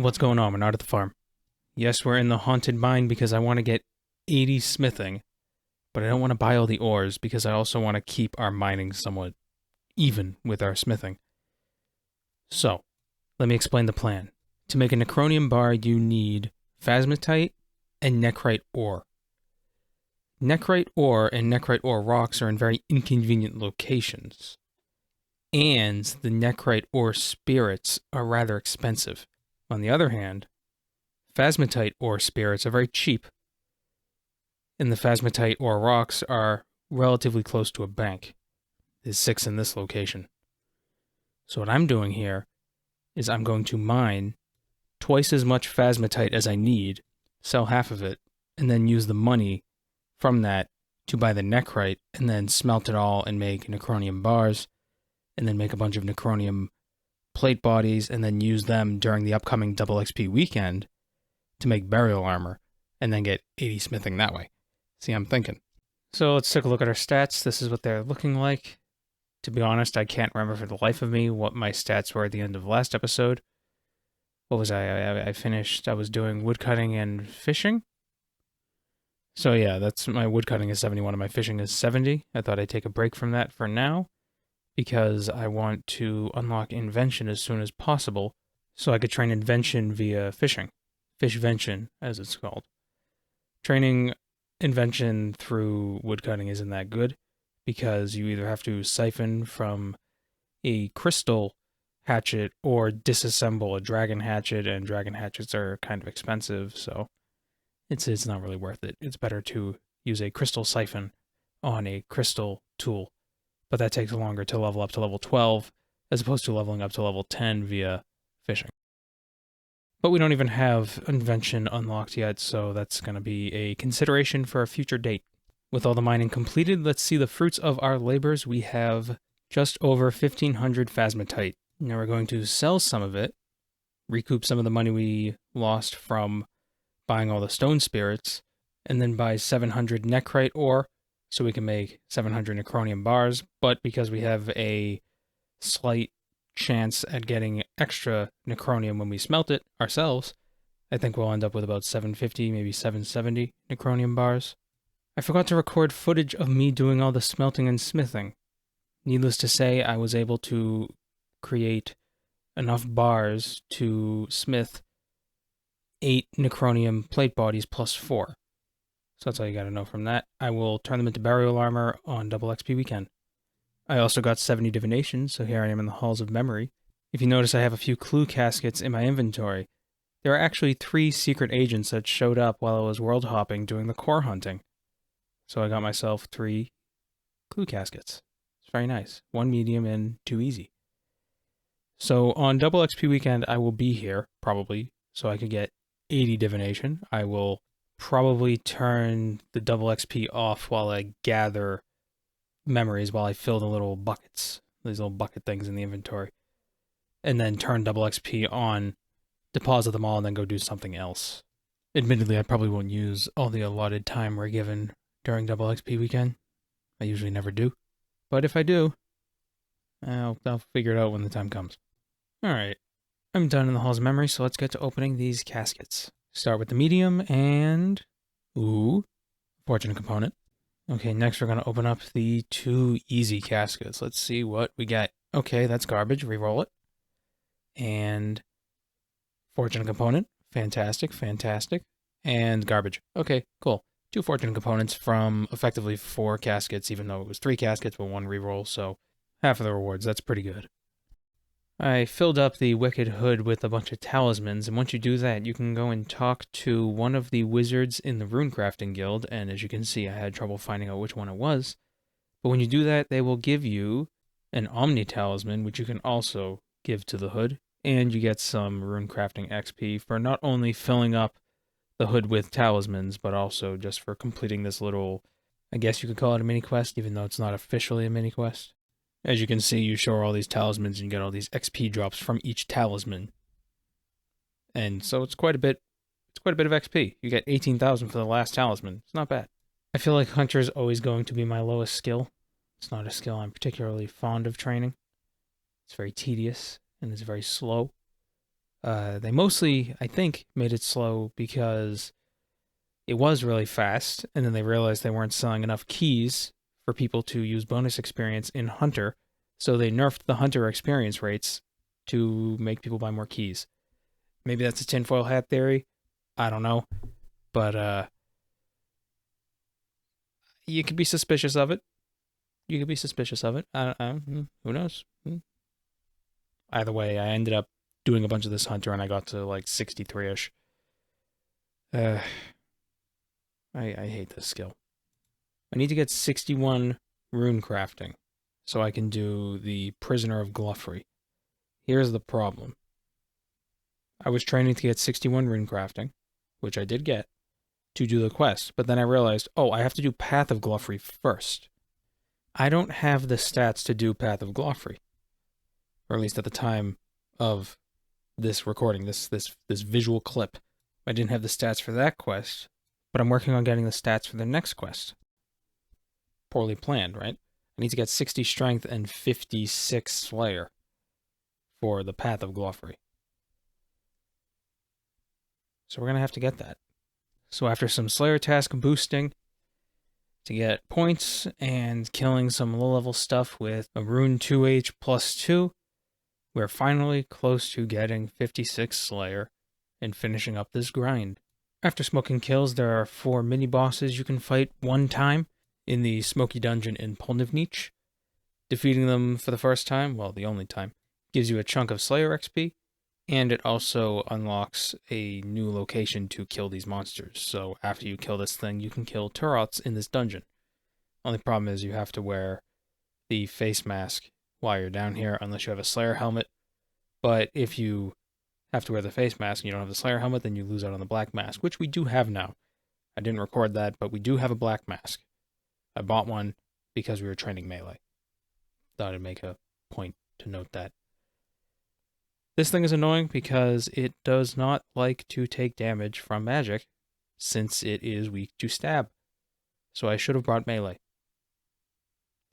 What's going on? We're not at the farm. Yes, we're in the haunted mine because I want to get 80 smithing, but I don't want to buy all the ores because I also want to keep our mining somewhat even with our smithing. So, let me explain the plan. To make a necronium bar, you need phasmatite and nechrite ore. Nechrite ore and nechrite ore rocks are in very inconvenient locations, and the nechrite ore spirits are rather expensive. On the other hand, phasmatite ore spirits are very cheap, and the phasmatite ore rocks are relatively close to a bank. There's 6 in this location. So what I'm doing here is I'm going to mine twice as much phasmatite as I need, sell half of it, and then use the money from that to buy the nechrite, and then smelt it all and make necronium bars, and then make a bunch of necronium plate bodies, and then use them during the upcoming double XP weekend to make burial armor, and then get 80 smithing that way. See, I'm thinking. So let's take a look at our stats. This is what they're looking like. To be honest, I can't remember for the life of me what my stats were at the end of last episode. What was I finished, I was doing woodcutting and fishing. So yeah, that's my woodcutting is 71 and my fishing is 70. I thought I'd take a break from that for now because I want to unlock invention as soon as possible so I could train invention via fishing. Fishvention, as it's called. Training invention through woodcutting isn't that good because you either have to siphon from a crystal hatchet or disassemble a dragon hatchet, and dragon hatchets are kind of expensive, so it's not really worth it. It's better to use a crystal siphon on a crystal tool, but that takes longer to level up to level 12 as opposed to leveling up to level 10 via fishing. But we don't even have invention unlocked yet, so that's going to be a consideration for a future date. With all the mining completed, let's see the fruits of our labors. We have just over 1,500 phasmatite. Now we're going to sell some of it, recoup some of the money we lost from buying all the stone spirits, and then buy 700 nechrite ore so we can make 700 necronium bars. But because we have a slight chance at getting extra necronium when we smelt it ourselves, I think we'll end up with about 750, maybe 770 necronium bars. I forgot to record footage of me doing all the smelting and smithing. Needless to say, I was able to create enough bars to smith 8 necronium plate bodies plus 4. So that's all you gotta know from that. I will turn them into burial armor on double XP weekend. I also got 70 divination, so here I am in the halls of memory. If you notice, I have a few clue caskets in my inventory. There are actually 3 secret agents that showed up while I was world hopping doing the core hunting. So I got myself 3 clue caskets. It's very nice. 1 medium and 2 easy. So on double XP weekend, I will be here, probably, so I could get 80 divination. I will probably turn the double XP off while I gather memories, while I fill the little buckets, these little bucket things in the inventory, and then turn double XP on, deposit them all, and then go do something else. Admittedly, I probably won't use all the allotted time we're given during double XP weekend. I usually never do. But if I do, I'll figure it out when the time comes. Alright, I'm done in the halls of memory, so let's get to opening these caskets. Start with the medium and... ooh, fortune component. Okay, next we're going to open up the 2 easy caskets. Let's see what we get. Okay, that's garbage. Reroll it. And fortune component. Fantastic, fantastic. And garbage. Okay, cool. 2 fortune components from effectively 4 caskets, even though it was 3 caskets but 1 reroll, so half of the rewards. That's pretty good. I filled up the Wicked Hood with a bunch of talismans, and once you do that, you can go and talk to one of the wizards in the Runecrafting guild, and as you can see, I had trouble finding out which one it was. But when you do that, they will give you an Omni Talisman, which you can also give to the hood, and you get some Runecrafting XP for not only filling up the hood with talismans, but also just for completing this little, I guess you could call it a mini quest, even though it's not officially a mini quest. As you can see, you show all these talismans and you get all these XP drops from each talisman. And so it's quite a bit of XP. You get 18,000 for the last talisman. It's not bad. I feel like Hunter is always going to be my lowest skill. It's not a skill I'm particularly fond of training. It's very tedious and it's very slow. They mostly, I think, made it slow because it was really fast, and then they realized they weren't selling enough keys for people to use bonus experience in Hunter, so they nerfed the Hunter experience rates to make people buy more keys. Maybe that's a tinfoil hat theory. I don't know. But you could be suspicious of it. You could be suspicious of it. Who knows? Either way, I ended up doing a bunch of this Hunter and I got to like 63-ish. I hate this skill. I need to get 61 Runecrafting so I can do the Prisoner of Gluffrey. Here's the problem. I was training to get 61 Runecrafting, which I did get, to do the quest, but then I realized, oh, I have to do Path of Gluffrey first. I don't have the stats to do Path of Gluffrey, or at least at the time of this recording, this visual clip. I didn't have the stats for that quest, but I'm working on getting the stats for the next quest. Poorly planned, right? I need to get 60 Strength and 56 Slayer for the Path of Gluffrey. So we're going to have to get that. So after some Slayer task boosting to get points and killing some low-level stuff with a Rune 2H plus 2, we're finally close to getting 56 Slayer and finishing up this grind. After smoking kills, there are 4 mini-bosses you can fight one time in the Smoky Dungeon in Polnivnich. Defeating them for the first time, well, the only time, gives you a chunk of Slayer XP, and it also unlocks a new location to kill these monsters. So after you kill this thing, you can kill Turots in this dungeon. Only problem is you have to wear the face mask while you're down here, unless you have a Slayer helmet. But if you have to wear the face mask and you don't have the Slayer helmet, then you lose out on the black mask, which we do have now. I didn't record that, but we do have a black mask. I bought one because we were training melee. Thought I'd make a point to note that. This thing is annoying because it does not like to take damage from magic, since it is weak to stab. So I should have brought melee.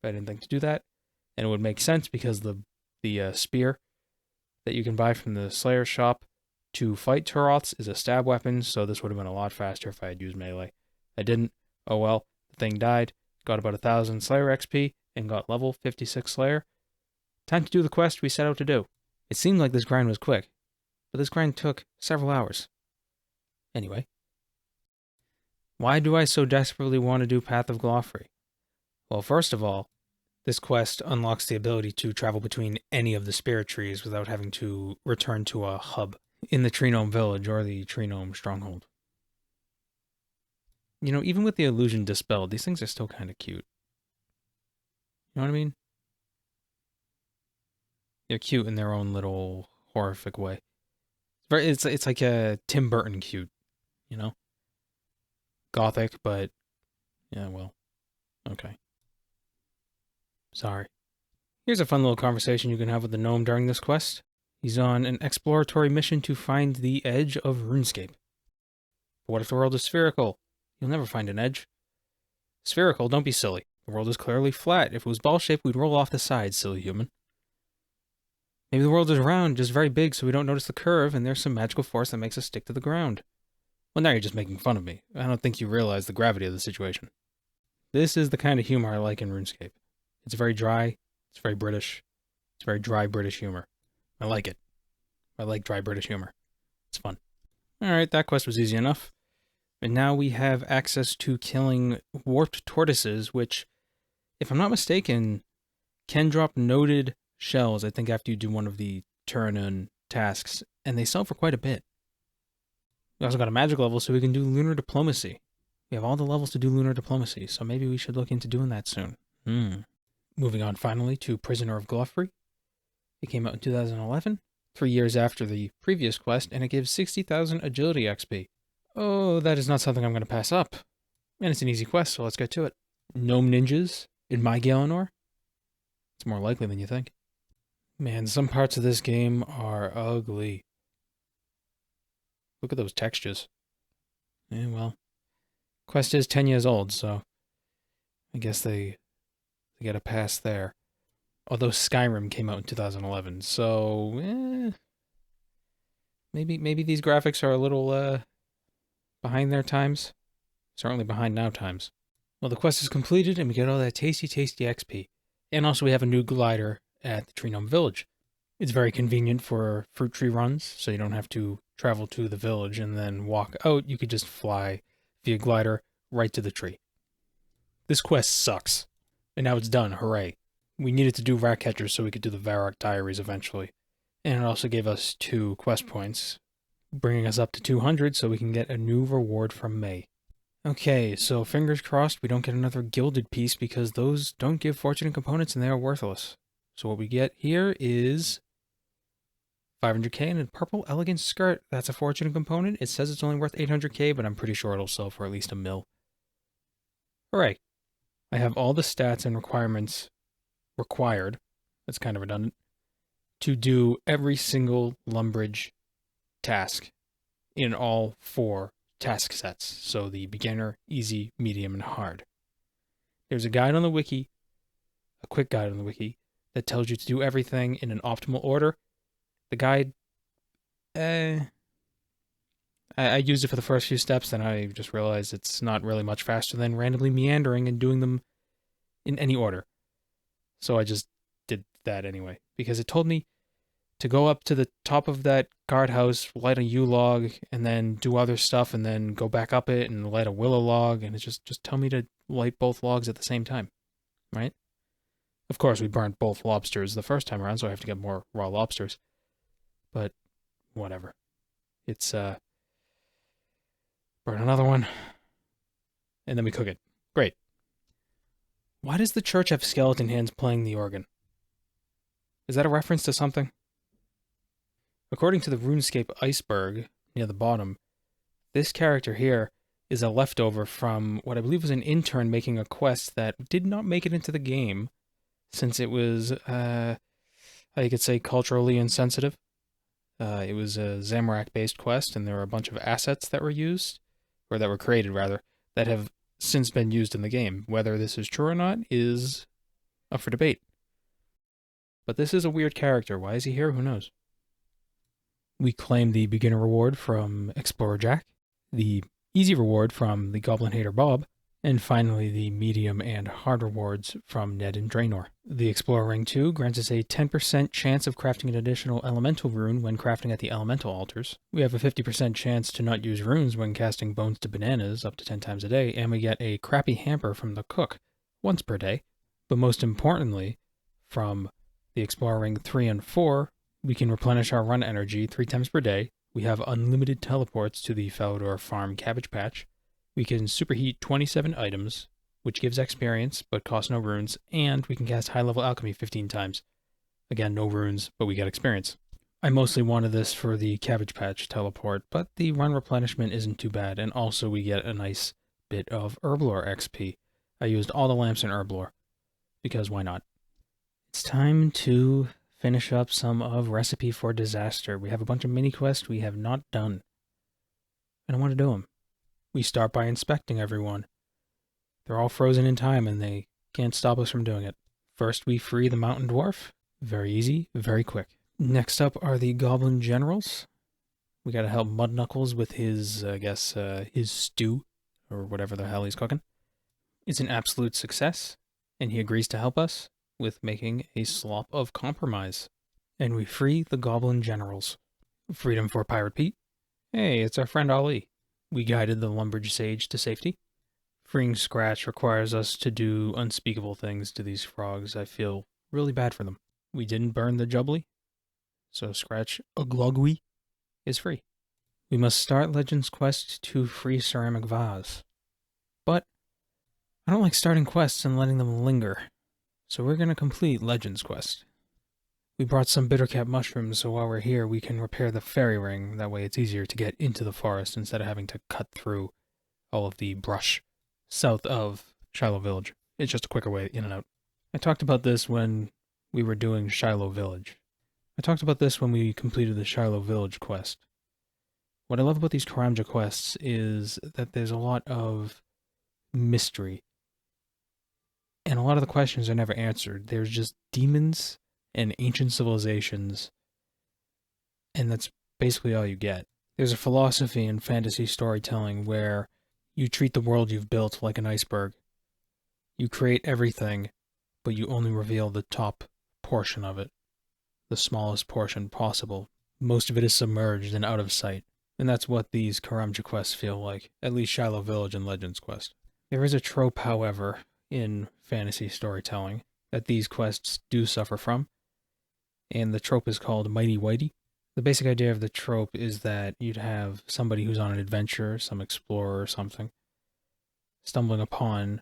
If I didn't think to do that, and it would make sense because the spear that you can buy from the Slayer shop to fight Turots is a stab weapon, so this would have been a lot faster if I had used melee. I didn't. Oh well, the thing died, got about 1,000 Slayer XP, and got level 56 Slayer. Time to do the quest we set out to do. It seemed like this grind was quick, but this grind took several hours. Anyway, why do I so desperately want to do Path of Gluffrey? Well, first of all, this quest unlocks the ability to travel between any of the spirit trees without having to return to a hub in the Tree Gnome Village or the Tree Gnome Stronghold. You know, even with the illusion dispelled, these things are still kind of cute. You know what I mean? They're cute in their own little horrific way. It's like a Tim Burton cute, you know? Gothic, but yeah, well, okay. Sorry. Here's a fun little conversation you can have with the gnome during this quest. He's on an exploratory mission to find the edge of Runescape. But what if the world is spherical? You'll never find an edge. Spherical? Don't be silly. The world is clearly flat. If it was ball-shaped, we'd roll off the sides, silly human. Maybe the world is round, just very big, so we don't notice the curve, and there's some magical force that makes us stick to the ground. Well, now you're just making fun of me. I don't think you realize the gravity of the situation. This is the kind of humor I like in RuneScape. It's very dry. It's very British. It's very dry British humor. I like it. I like dry British humor. It's fun. Alright, that quest was easy enough. And now we have access to killing warped tortoises, which, if I'm not mistaken, can drop noted shells, I think, after you do one of the Turanon tasks, and they sell for quite a bit. We also got a magic level, so we can do lunar diplomacy. We have all the levels to do lunar diplomacy, so maybe we should look into doing that soon. Moving on finally to Prisoner of Gluffrey. It came out in 2011, 3 years after the previous quest, and it gives 60,000 agility XP. Oh, that is not something I'm going to pass up. And it's an easy quest, so let's get to it. Gnome ninjas in my Galenor? It's more likely than you think. Man, some parts of this game are ugly. Look at those textures. Yeah, well. Quest is 10 years old, so I guess they get a pass there. Although Skyrim came out in 2011, so Maybe these graphics are a little behind their times. Certainly behind now times. Well, the quest is completed and we get all that tasty XP. And also we have a new glider at the Tree Gnome Village. It's very convenient for fruit tree runs, so you don't have to travel to the village and then walk out. You could just fly via glider right to the tree. This quest sucks. And now it's done, hooray. We needed to do rat catchers so we could do the Varrock diaries eventually. And it also gave us 2 quest points, bringing us up to 200 so we can get a new reward from May. Okay, so fingers crossed we don't get another gilded piece because those don't give fortune components and they are worthless. So what we get here is 500k and a purple elegant skirt. That's a fortune component. It says it's only worth 800k, but I'm pretty sure it'll sell for at least a mil. Hooray. I have all the stats and requirements required, that's kind of redundant, to do every single Lumbridge task in all 4 task sets. So the beginner, easy, medium, and hard. There's a guide on the wiki, a quick guide on the wiki, that tells you to do everything in an optimal order. The guide, I used it for the first few steps, then I just realized it's not really much faster than randomly meandering and doing them in any order. So I just did that anyway, because it told me to go up to the top of that guardhouse, light a yew log, and then do other stuff, and then go back up it and light a willow log, and it just tell me to light both logs at the same time, right? Of course, we burned both lobsters the first time around, so I have to get more raw lobsters. But whatever. It's burn another one, and then we cook it. Great. Why does the church have skeleton hands playing the organ? Is that a reference to something? According to the Runescape iceberg near the bottom, this character here is a leftover from what I believe was an intern making a quest that did not make it into the game, since it was, how you could say, culturally insensitive. It was a Zamorak-based quest, and there were a bunch of assets that were used, or that were created, rather, that have since been used in the game. Whether this is true or not is up for debate. But this is a weird character. Why is he here? Who knows? We claim the beginner reward from Explorer Jack, the easy reward from the Goblin Hater Bob, and finally the medium and hard rewards from Ned and Draenor. The Explorer Ring 2 grants us a 10% chance of crafting an additional elemental rune when crafting at the elemental altars. We have a 50% chance to not use runes when casting bones to bananas up to 10 times a day, and we get a crappy hamper from the cook once per day. But most importantly, from the Explorer Ring 3 and 4, we can replenish our run energy 3 times per day. We have unlimited teleports to the Falador Farm Cabbage Patch. We can superheat 27 items, which gives experience, but costs no runes, and we can cast high-level alchemy 15 times. Again, no runes, but we get experience. I mostly wanted this for the Cabbage Patch teleport, but the run replenishment isn't too bad, and also we get a nice bit of Herblore XP. I used all the lamps in Herblore, because why not? It's time to finish up some of Recipe for Disaster. We have a bunch of mini-quests we have not done, and I want to do them. We start by inspecting everyone. They're all frozen in time and they can't stop us from doing it. First, we free the mountain dwarf. Very easy, very quick. Next up are the goblin generals. We gotta help Mudknuckles with his, his stew, or whatever the hell he's cooking. It's an absolute success, and he agrees to help us with making a slop of compromise. And we free the goblin generals. Freedom for Pirate Pete. Hey, it's our friend Ali. We guided the Lumbridge Sage to safety. Freeing Scratch requires us to do unspeakable things to these frogs. I feel really bad for them. We didn't burn the Jubbly, so Scratch Uglugwy is free. We must start Legends Quest to free Ceramic Vase. But I don't like starting quests and letting them linger, so we're going to complete Legends Quest. We brought some bittercap mushrooms, so while we're here, we can repair the fairy ring. That way it's easier to get into the forest instead of having to cut through all of the brush south of Shiloh Village. It's just a quicker way in and out. I talked about this when we were doing Shiloh Village. I talked about this when we completed the Shiloh Village quest. What I love about these Karamja quests is that there's a lot of mystery. And a lot of the questions are never answered. There's just demons and ancient civilizations, and that's basically all you get. There's a philosophy in fantasy storytelling where you treat the world you've built like an iceberg. You create everything, but you only reveal the top portion of it, the smallest portion possible. Most of it is submerged and out of sight, and that's what these Karamja quests feel like, at least Shiloh Village and Legends quest. There is a trope, however, in fantasy storytelling that these quests do suffer from, and the trope is called Mighty Whitey. The basic idea of the trope is that you'd have somebody who's on an adventure, some explorer or something, stumbling upon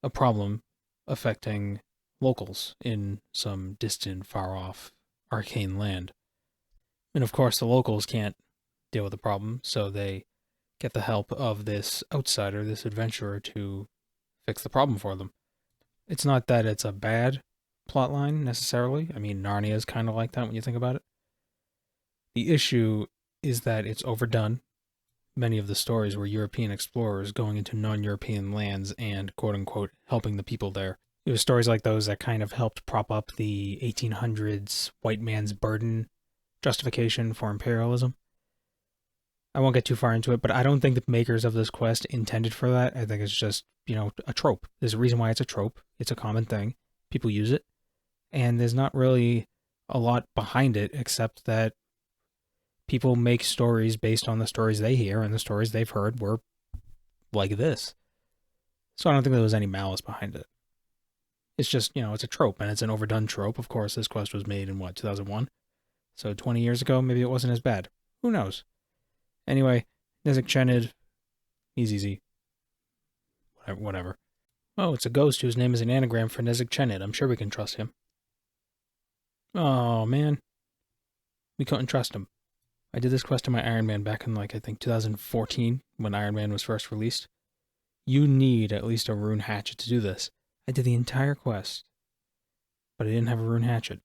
a problem affecting locals in some distant, far-off, arcane land. And of course, the locals can't deal with the problem, so they get the help of this outsider, this adventurer, to fix the problem for them. It's not that it's a bad plotline, necessarily. I mean, Narnia is kind of like that when you think about it. The issue is that it's overdone. Many of the stories were European explorers going into non-European lands and, quote-unquote, helping the people there. It was stories like those that kind of helped prop up the 1800s white man's burden justification for imperialism. I won't get too far into it, but I don't think the makers of this quest intended for that. I think it's just, a trope. There's a reason why it's a trope. It's a common thing. People use it. And there's not really a lot behind it except that people make stories based on the stories they hear, and the stories they've heard were like this. So I don't think there was any malice behind it. It's just, it's a trope, and it's an overdone trope. Of course, this quest was made in, 2001? So 20 years ago, maybe it wasn't as bad. Who knows? Anyway, Nizik Chenid, he's easy. Whatever. Oh, it's a ghost whose name is an anagram for Nizik Chenid. I'm sure we can trust him. Oh, man. We couldn't trust him. I did this quest to my Iron Man back in, I think 2014, when Iron Man was first released. You need at least a rune hatchet to do this. I did the entire quest, but I didn't have a rune hatchet.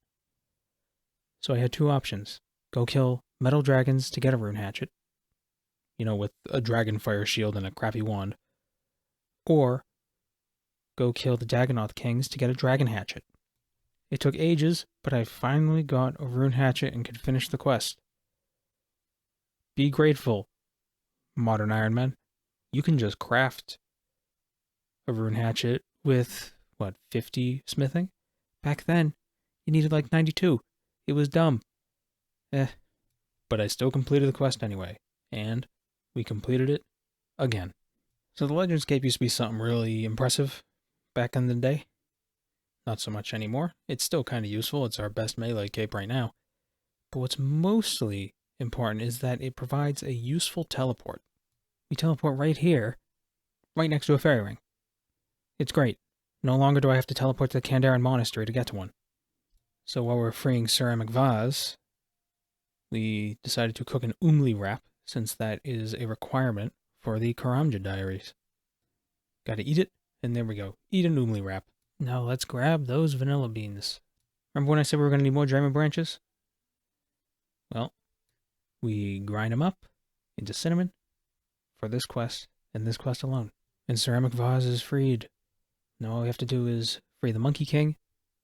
So I had two options. Go kill metal dragons to get a rune hatchet, with a dragon fire shield and a crappy wand. Or go kill the Dagonoth kings to get a dragon hatchet. It took ages, but I finally got a rune hatchet and could finish the quest. Be grateful, modern Iron Man. You can just craft a rune hatchet with, 50 smithing? Back then, you needed 92. It was dumb. But I still completed the quest anyway, and we completed it again. So the Legends Cape used to be something really impressive back in the day. Not so much anymore. It's still kind of useful. It's our best melee cape right now. But what's mostly important is that it provides a useful teleport. We teleport right here, right next to a fairy ring. It's great. No longer do I have to teleport to the Kandaren Monastery to get to one. So while we're freeing Ceramic Vase, we decided to cook an umli wrap, since that is a requirement for the Karamja diaries. Gotta eat it, and there we go. Eat an umli wrap. Now let's grab those vanilla beans. Remember when I said we were going to need more Draymond branches? Well, we grind them up into cinnamon for this quest, and this quest alone. And Ceramic Vase is freed. Now all we have to do is free the Monkey King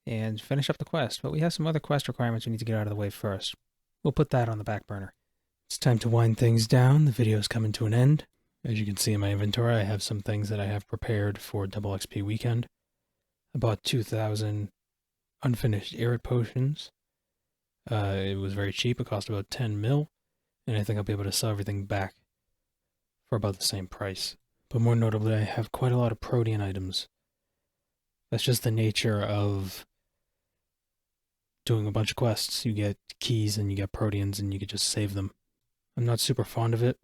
and finish up the quest, but we have some other quest requirements we need to get out of the way first. We'll put that on the back burner. It's time to wind things down. The video's coming to an end. As you can see in my inventory, I have some things that I have prepared for Double XP weekend. I bought 2,000 unfinished Irit potions. It was very cheap. It cost about 10 mil, and I think I'll be able to sell everything back for about the same price. But more notably, I have quite a lot of Protean items. That's just the nature of doing a bunch of quests. You get keys and you get Proteans and you can just save them. I'm not super fond of it.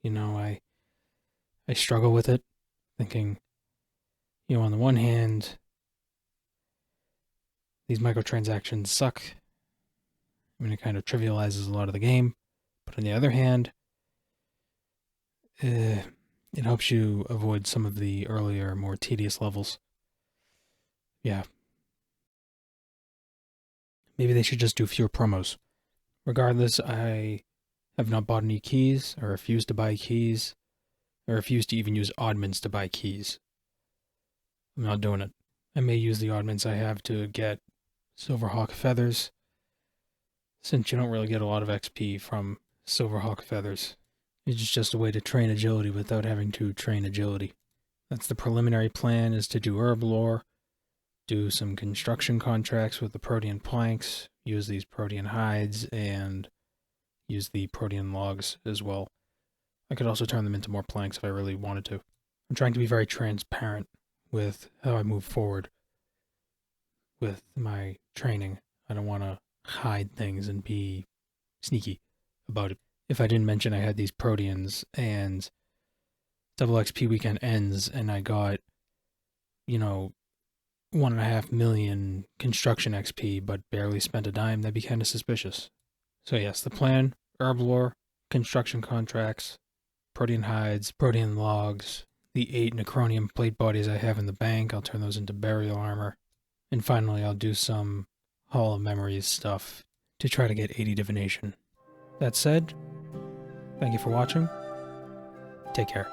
I struggle with it, thinking, on the one hand, these microtransactions suck. It kind of trivializes a lot of the game. But on the other hand, it helps you avoid some of the earlier, more tedious levels. Yeah. Maybe they should just do fewer promos. Regardless, I have not bought any keys. I refuse to buy keys. I refuse to even use oddments to buy keys. I'm not doing it. I may use the oddments I have to get Silverhawk feathers, since you don't really get a lot of XP from Silverhawk feathers. It's just a way to train agility without having to train agility. That's the preliminary plan, is to do herb lore, do some construction contracts with the protean planks, use these protean hides, and use the protean logs as well. I could also turn them into more planks if I really wanted to. I'm trying to be very transparent with how I move forward with my training. I don't want to hide things and be sneaky about it. If I didn't mention I had these proteans and double XP weekend ends and I got, 1.5 million construction XP but barely spent a dime, that'd be kind of suspicious. So yes, the plan: herb lore, construction contracts, protean hides, protean logs, the 8 necronium plate bodies I have in the bank, I'll turn those into burial armor. And finally, I'll do some Hall of Memories stuff to try to get 80 divination. That said, thank you for watching. Take care.